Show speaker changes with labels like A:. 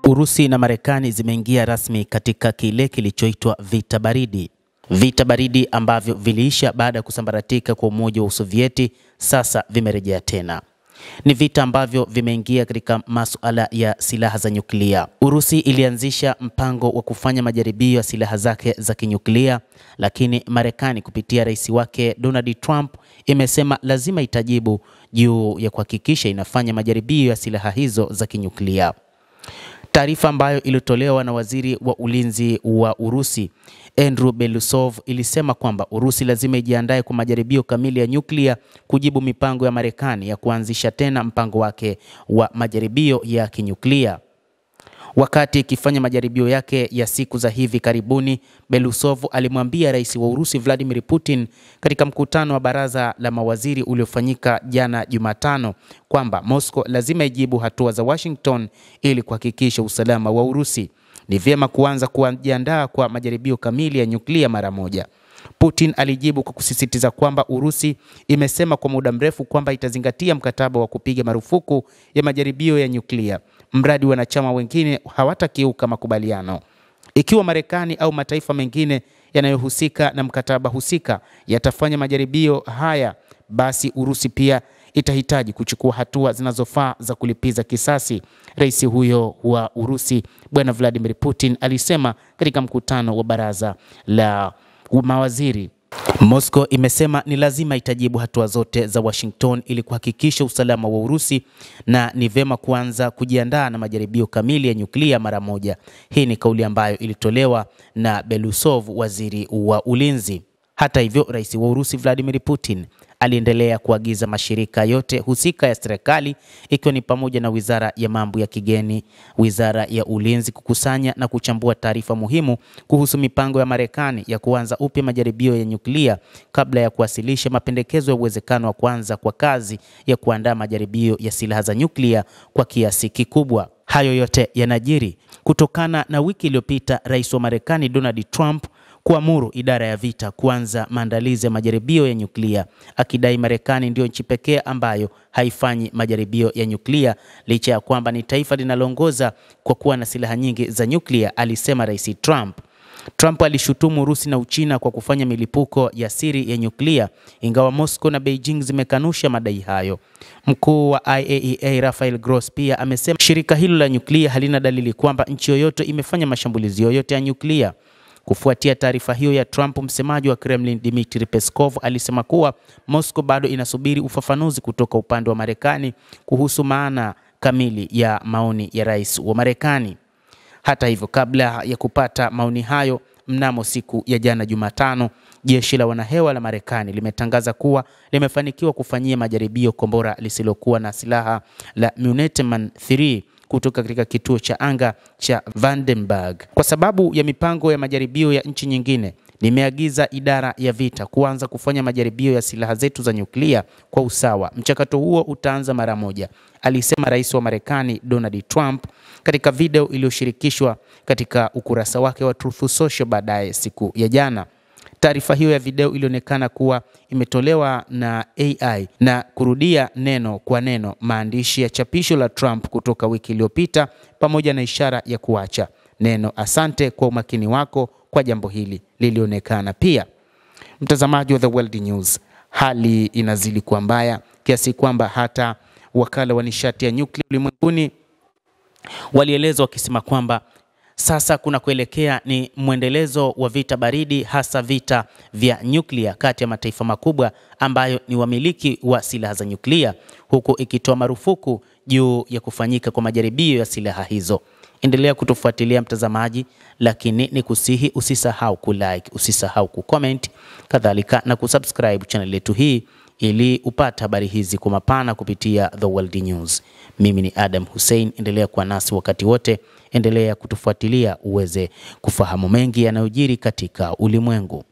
A: Urusi na Marekani zimeingia rasmi katika kile kilichoitwa vita baridi. Vita baridi ambavyo viliisha baada ya kusambaratika kwa Umoja wa Usovieti sasa vimerejea tena. Ni vita ambavyo vimeingia katika masuala ya silaha za nyuklia. Urusi ilianzisha mpango wa kufanya majaribio ya silaha zake za kinyuklia, lakini Marekani kupitia rais wake Donald Trump imesema lazima itajibu juu ya kuhakikisha inafanya majaribio ya silaha hizo za kinyuklia. Taarifa ambayo ilitolewa na waziri wa ulinzi wa Urusi Andrew Belousov ilisema kwamba Urusi lazima ijiandae kwa majaribio kamili ya nyuklia kujibu mipango ya Marekani ya kuanzisha tena mpango wake wa majaribio ya kinyuklia. Wakati ikifanya majaribio yake ya siku za hivi karibuni, Belousov alimwambia rais wa Urusi Vladimir Putin katika mkutano wa baraza la mawaziri uliofanyika jana Jumatano kwamba Moscow lazima ijibu hatua za Washington ili kuhakikisha usalama wa Urusi. Ni vyema kuanza kujiandaa kwa majaribio kamili ya nyuklia mara moja. Putin alijibu kwa kusisitiza kwamba Urusi imesema kwa muda mrefu kwamba itazingatia mkataba wa kupiga marufuku ya majaribio ya nyuklia, mradi wanachama wengine hawatakiuka makubaliano. Ikiwa Marekani au mataifa mengine yanayohusika na mkataba husika yatafanya majaribio haya, basi Urusi pia itahitaji kuchukua hatua zinazofaa za kulipiza kisasi, rais huyo wa Urusi Bwana Vladimir Putin alisema katika mkutano wa baraza la mawaziri. Moscow imesema ni lazima itajibu hatua zote za Washington ili kuhakikisha usalama wa Urusi na ni vema kuanza kujiandaa na majaribio kamili ya nyuklia mara moja. Hii ni kauli ambayo ilitolewa na Belousov, waziri wa ulinzi. Hata hivyo, rais wa Urusi Vladimir Putin aliendelea kuagiza mashirika yote husika ya serikali ikiwa ni pamoja na Wizara ya Mambo ya Kigeni, Wizara ya Ulinzi kukusanya na kuchambua taarifa muhimu kuhusu mipango ya Marekani ya kuanza upya majaribio ya nyuklia kabla ya kuwasilisha mapendekezo ya uwezekano wa kuanza kwa kazi ya kuandaa majaribio ya silaha za nyuklia kwa kiasi kikubwa. Hayo yote yanajiri kutokana na wiki iliyopita rais wa Marekani Donald Trump kuamuru idara ya vita kuanza maandalizi ya majaribio ya nyuklia, akidai Marekani ndio nchi pekee ambayo haifanyi majaribio ya nyuklia licha ya kwamba ni taifa linaloongoza kwa kuwa na silaha nyingi za nyuklia, alisema rais Trump. Trump alishutumu Urusi na Uchina kwa kufanya milipuko ya siri ya nyuklia, ingawa Moscow na Beijing zimekanusha madai hayo. Mkuu wa IAEA Rafael Grossi pia amesema shirika hilo la nyuklia halina dalili kwamba nchi yoyote imefanya mashambulizi yoyote ya nyuklia. Kufuatia taarifa hiyo ya Trump, msemaji wa Kremlin Dmitry Peskov alisema kuwa Moscow bado inasubiri ufafanuzi kutoka upande wa Marekani kuhusu maana kamili ya maoni ya rais wa Marekani. Hata hivyo, kabla ya kupata maoni hayo, mnamo siku ya jana Jumatano, jeshi la wanahewa la Marekani limetangaza kuwa limefanikiwa kufanyia majaribio kombora lisilokuwa na silaha la Minuteman III kutoka katika kituo cha anga cha Vandenberg. Kwa sababu ya mipango ya majaribio ya nchi nyingine, nimeagiza idara ya vita kuanza kufanya majaribio ya silaha zetu za nyuklia kwa usawa. Mchakato huo utaanza mara moja, alisema rais wa Marekani Donald Trump katika video iliyoshirikishwa katika ukurasa wake wa Truth Social baadaye siku ya jana. Taarifa hiyo ya video ilionekana kuwa imetolewa na AI na kurudia neno kwa neno maandishi ya chapisho la Trump kutoka wiki iliyopita pamoja na ishara ya kuacha. Neno asante kwa umakini wako kwa jambo hili lilionekana pia. Mtazamaji wa The World News, hali inazidi kuwa mbaya kiasi kwamba hata wakala wa nishati ya nyuklia ulimwenguni walielezwa wakisema kwamba sasa kuna kuelekea ni mwendelezo wa vita baridi, hasa vita vya nyuklia kati ya mataifa makubwa ambayo ni wamiliki wa silaha za nyuklia, huku ikitoa marufuku juu ya kufanyika kwa majaribio ya silaha hizo. Endelea kutufuatilia mtazamaji, lakini ni kusihi usisahau kulike, usisahau kucomment, kadhalika na kusubscribe channel yetu hii ili upate habari hizi kwa mapana kupitia The World News. Mimi ni Adam Hussein, endelea kuwa nasi wakati wote, endelea kutufuatilia uweze kufahamu mengi yanayojiri katika ulimwengu.